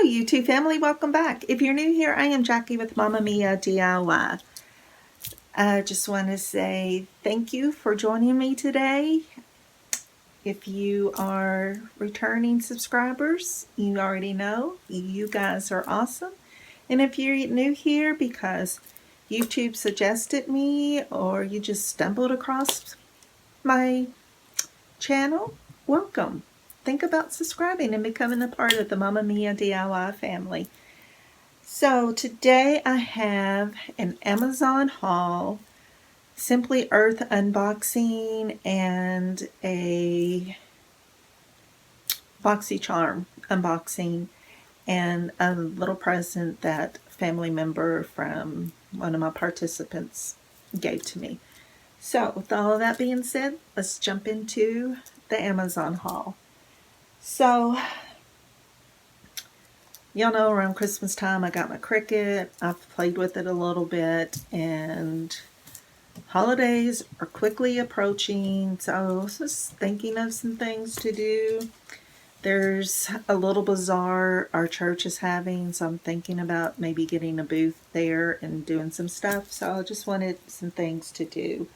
YouTube family, welcome back. If you're new here, I am Jackie with Mama Mia DIY. I just want to say thank you for joining me today. If you are returning subscribers, you already know you guys are awesome. And if you're new here because YouTube suggested me or you just stumbled across my channel, welcome. Think about subscribing and becoming a part of the Mama Mia DIY family. So today I have an Amazon haul, Simply Earth unboxing, and a Boxy Charm unboxing, and a little present that a family member from one of my participants gave to me. So with all of that being said, let's jump into the Amazon haul. So, y'all know around Christmas time I got my Cricut. I've played with it a little bit, and holidays are quickly approaching, so I was just thinking of some things to do. There's a little bazaar our church is having, so I'm thinking about maybe getting a booth there and doing some stuff. So I just wanted some things to do.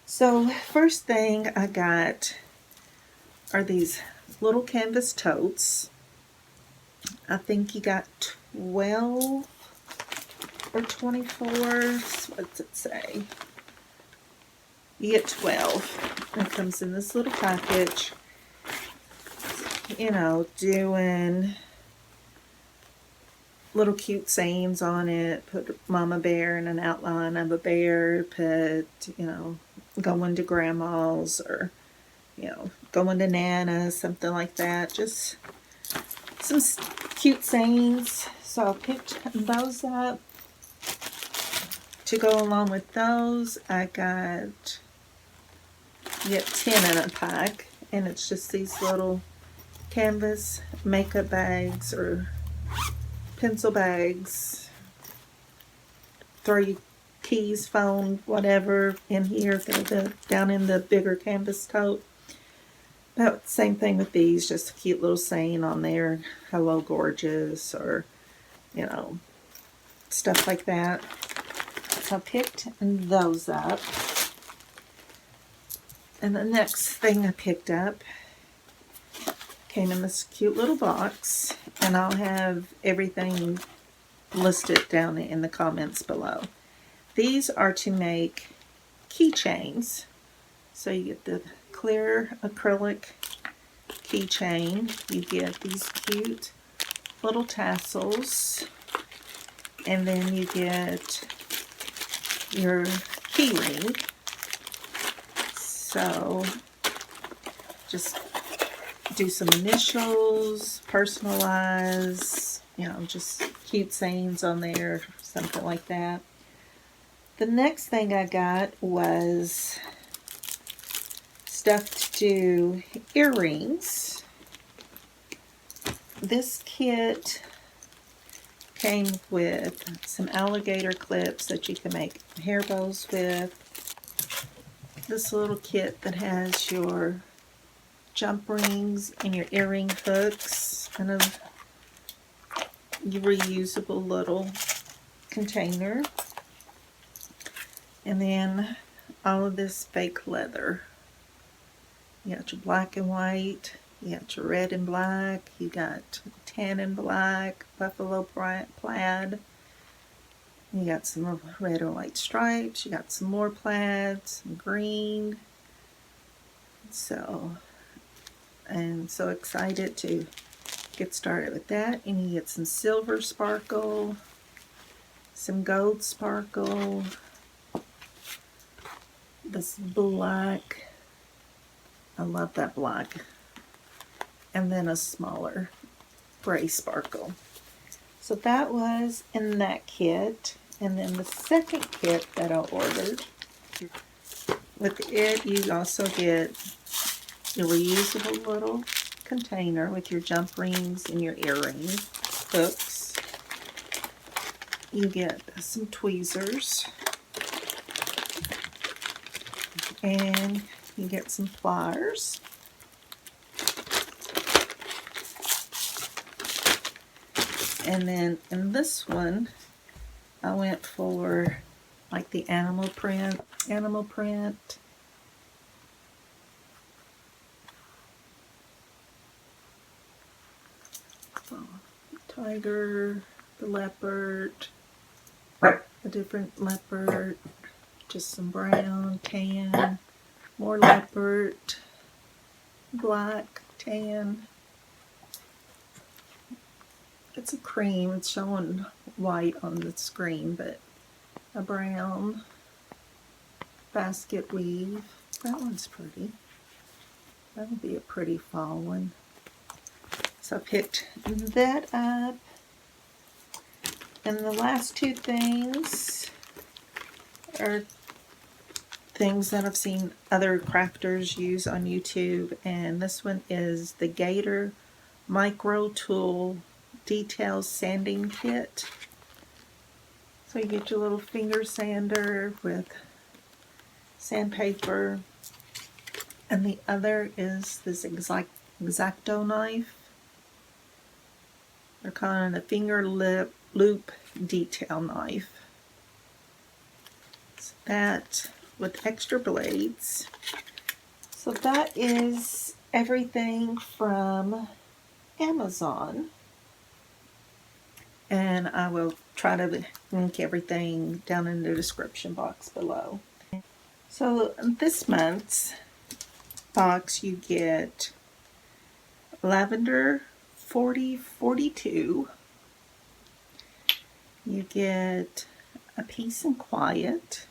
So first thing I got are these little canvas totes. I think you got 12 or 24. What's it say? You get 12. It comes in this little package. You know, doing little cute sayings on it. Put Mama Bear in an outline of a bear. Put, you know, going to Grandma's, or, you know, going to Nana's, something like that. Just some cute sayings. So I picked those up. To go along with those, I got, you get 10 in a pack, and it's just these little canvas makeup bags or pencil bags. Throw your keys, phone, whatever in here. They're down in the bigger canvas tote. About the same thing with these, just a cute little saying on there, hello gorgeous, or, you know, stuff like that. So I picked those up. And the next thing I picked up came in this cute little box, and I'll have everything listed down in the comments below. These are to make keychains. So you get the clear acrylic keychain. You get these cute little tassels, and then you get your key ring. So just do some initials, personalize, you know, just cute sayings on there, something like that. The next thing I got was stuff to do earrings. This kit came with some alligator clips that you can make hair bows with. This little kit that has your jump rings and your earring hooks, kind of your reusable little container. And then all of this fake leather. You got your black and white, you got your red and black, you got tan and black, buffalo plaid, you got some red and white stripes, you got some more plaid, some green. So, I'm so excited to get started with that. And you get some silver sparkle, some gold sparkle, this black, I love that black, and then a smaller gray sparkle. So that was in that kit. And then the second kit that I ordered, with it you also get your reusable little container with your jump rings and your earring hooks. You get some tweezers, and you get some pliers. And then in this one, I went for like the animal print. So, tiger, the leopard, a different leopard, just some brown, tan, more leopard, black, tan. It's a cream. It's showing white on the screen, but a brown basket weave. That one's pretty. That'll be a pretty fall one. So I picked that up. And the last two things are things that I've seen other crafters use on YouTube. And this one is the Gator Micro Tool Detail Sanding Kit. So you get your little finger sander with sandpaper. And the other is this X-Acto knife. They're calling it a finger loop detail knife. So that with extra blades. So that is everything from Amazon. And I will try to link everything down in the description box below. So this month's box you get Lavender 4042. You get a Peace and Quiet.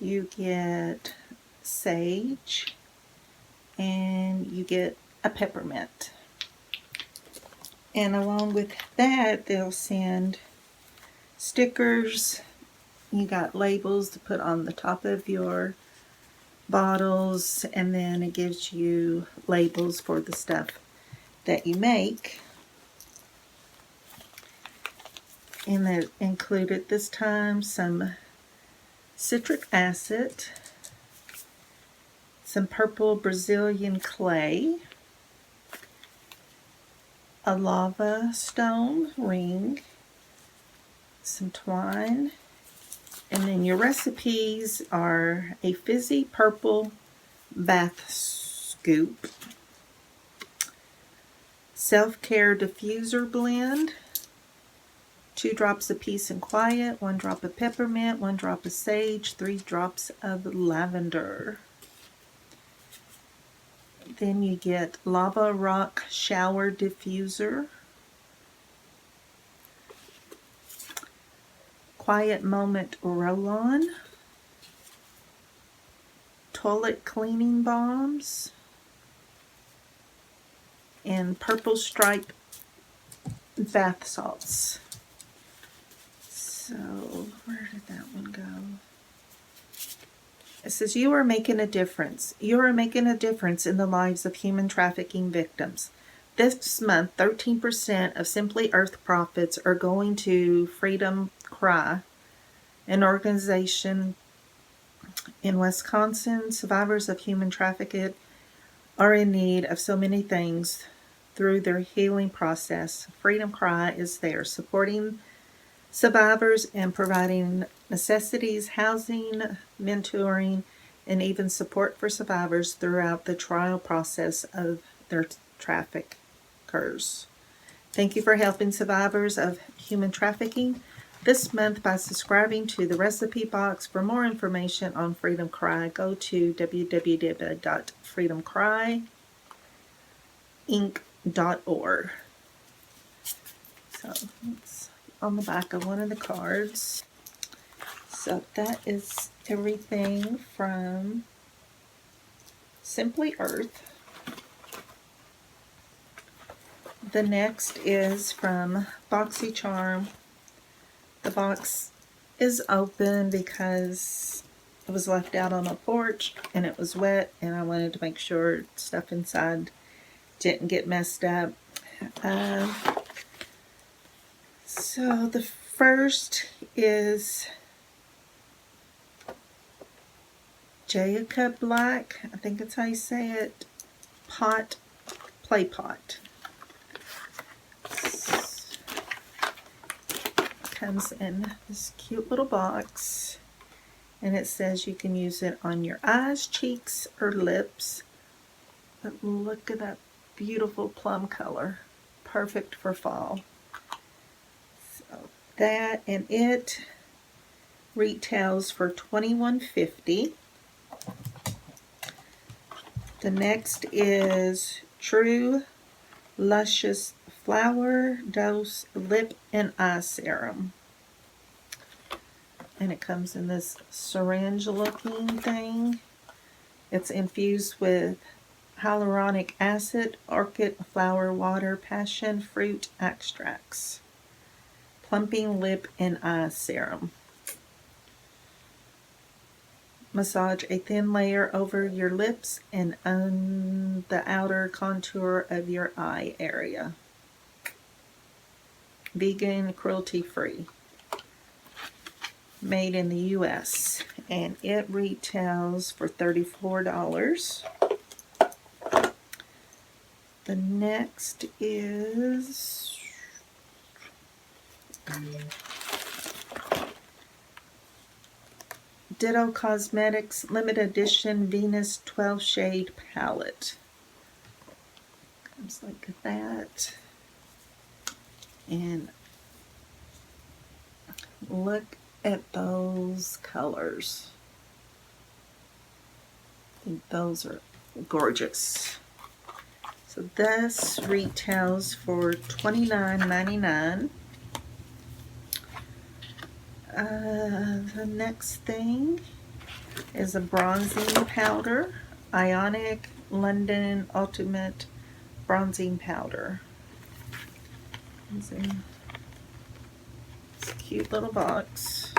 You get Sage. And you get a Peppermint. And along with that, they'll send stickers. You got labels to put on the top of your bottles, and then it gives you labels for the stuff that you make. And they included this time some citric acid, some purple Brazilian clay, a lava stone ring, some twine, and then your recipes are a fizzy purple bath scoop, self-care diffuser blend, 2 drops of Peace and Quiet, 1 drop of peppermint, 1 drop of sage, 3 drops of lavender. Then you get Lava Rock Shower Diffuser, Quiet Moment Roll-On, Toilet Cleaning Bombs, and Purple Stripe Bath Salts. So, where did that one go? It says, you are making a difference. You are making a difference in the lives of human trafficking victims. This month, 13% of Simply Earth profits are going to Freedom Cry, an organization in Wisconsin. Survivors of human trafficking are in need of so many things through their healing process. Freedom Cry is there, supporting survivors and providing necessities, housing, mentoring, and even support for survivors throughout the trial process of their traffickers. Thank you for helping survivors of human trafficking this month by subscribing to the recipe box. For more information on Freedom Cry, go to www.freedomcryinc.org. So it's on the back of one of the cards. So that is everything from Simply Earth. The next is from Boxy Charm. The box is open because it was left out on a porch and it was wet, and I wanted to make sure stuff inside didn't get messed up. So the first is Jacob Black, I think that's how you say it, play pot. comes in this cute little box, and it says you can use it on your eyes, cheeks, or lips. But look at that beautiful plum color. Perfect for fall. So that, and it retails for $21.50. The next is True Luscious Flower Dose Lip and Eye Serum. And it comes in this syringe looking thing. It's infused with hyaluronic acid, orchid flower water, passion fruit extracts. Plumping lip and eye serum. Massage a thin layer over your lips and on the outer contour of your eye area. Vegan, cruelty free. Made in the US, and it retails for $34. The next is Ditto Cosmetics Limited Edition Venus 12 Shade Palette. Comes like that. And look at those colors. I think those are gorgeous. So this retails for $29.99. The next thing is a bronzing powder, Ionic London Ultimate Bronzing Powder. It's in this cute little box.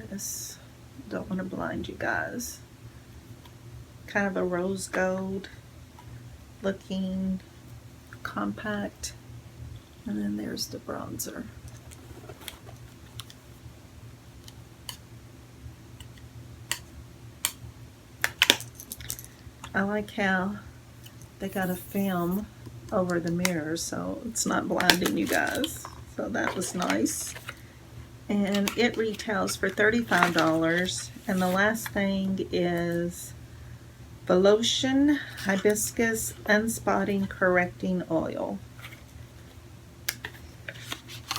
This, don't want to blind you guys. Kind of a rose gold looking compact, and then there's the bronzer. I like how they got a film over the mirror so it's not blinding you guys, so that was nice. And it retails for $35. And the last thing is Velotion Hibiscus Unspotting Correcting Oil,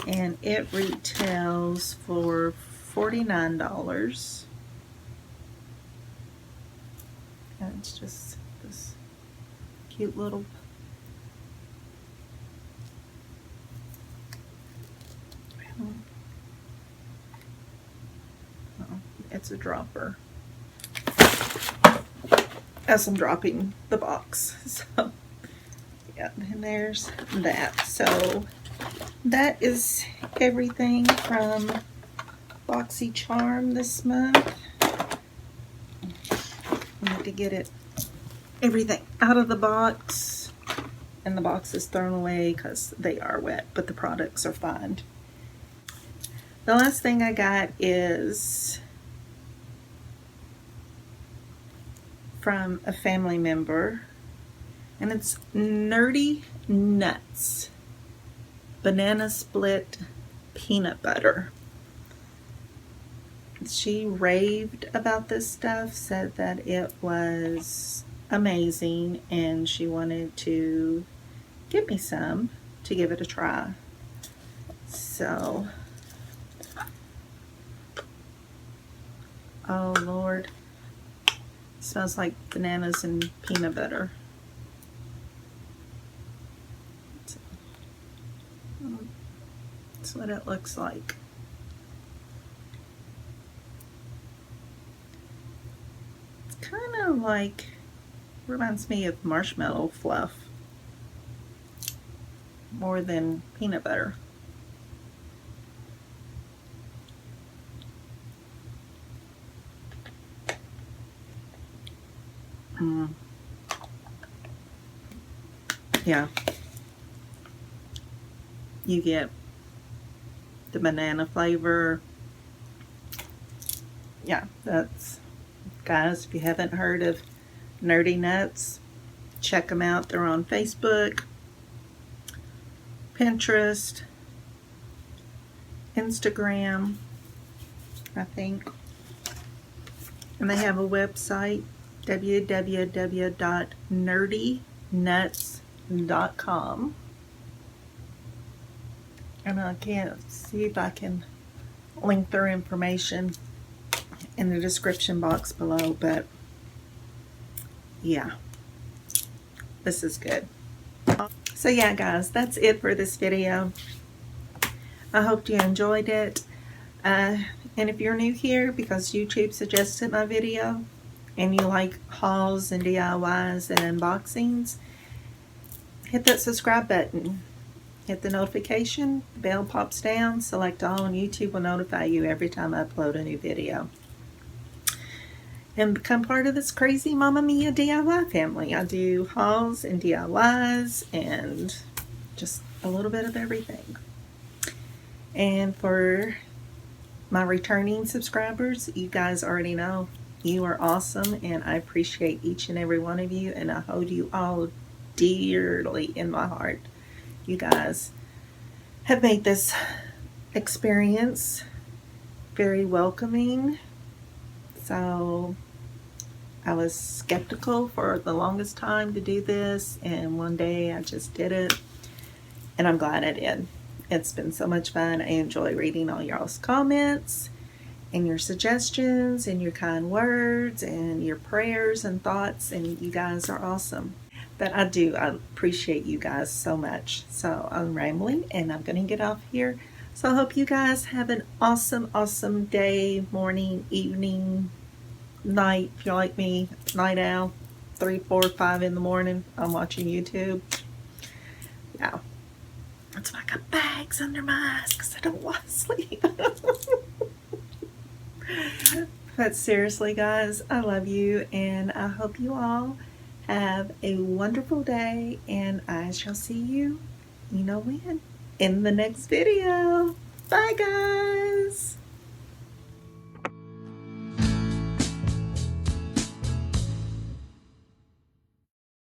and it retails for $49. And it's just this cute little it's a dropper as I'm dropping the box. So yeah, and there's that. So that is everything from Boxy Charm this month. I need to get everything out of the box, and the box is thrown away because they are wet, but the products are fine. The last thing I got is from a family member, and it's Nerdy Nuts Banana Split Peanut Butter. She raved about this stuff, said that it was amazing, and she wanted to get me some to give it a try. So, oh Lord, it smells like bananas and peanut butter. That's what it looks like. It's kind of like, reminds me of marshmallow fluff more than peanut butter. Yeah, you get the banana flavor. Yeah, that's, guys, if you haven't heard of Nerdy Nuts, check them out. They're on Facebook, Pinterest, Instagram, I think. And they have a website, www.nerdynuts.com. And I can't see if I can link their information in the description box below, but yeah, this is good. So yeah, guys, that's it for this video. I hope you enjoyed it. And if you're new here because YouTube suggested my video and you like hauls and DIYs and unboxings, hit that subscribe button. Hit the notification, the bell pops down, select all, and YouTube will notify you every time I upload a new video. And become part of this crazy Mamma Mia DIY family. I do hauls and DIYs and just a little bit of everything. And for my returning subscribers, you guys already know you are awesome, and I appreciate each and every one of you, and I hold you all dearly in my heart. You guys have made this experience very welcoming. So I was skeptical for the longest time to do this, and one day I just did it, and I'm glad I did. It's been so much fun. I enjoy reading all y'all's comments and your suggestions and your kind words and your prayers and thoughts, and you guys are awesome. But I appreciate you guys so much. So I'm rambling and I'm going to get off here. So I hope you guys have an awesome, awesome day, morning, evening, night. If you're like me, night owl, 3, 4, 5 in the morning, I'm watching YouTube. Yeah. That's why I got bags under my eyes, because I don't want to sleep. But seriously, guys, I love you, and I hope you all have a wonderful day, and I shall see you, you know when, in the next video. Bye, guys.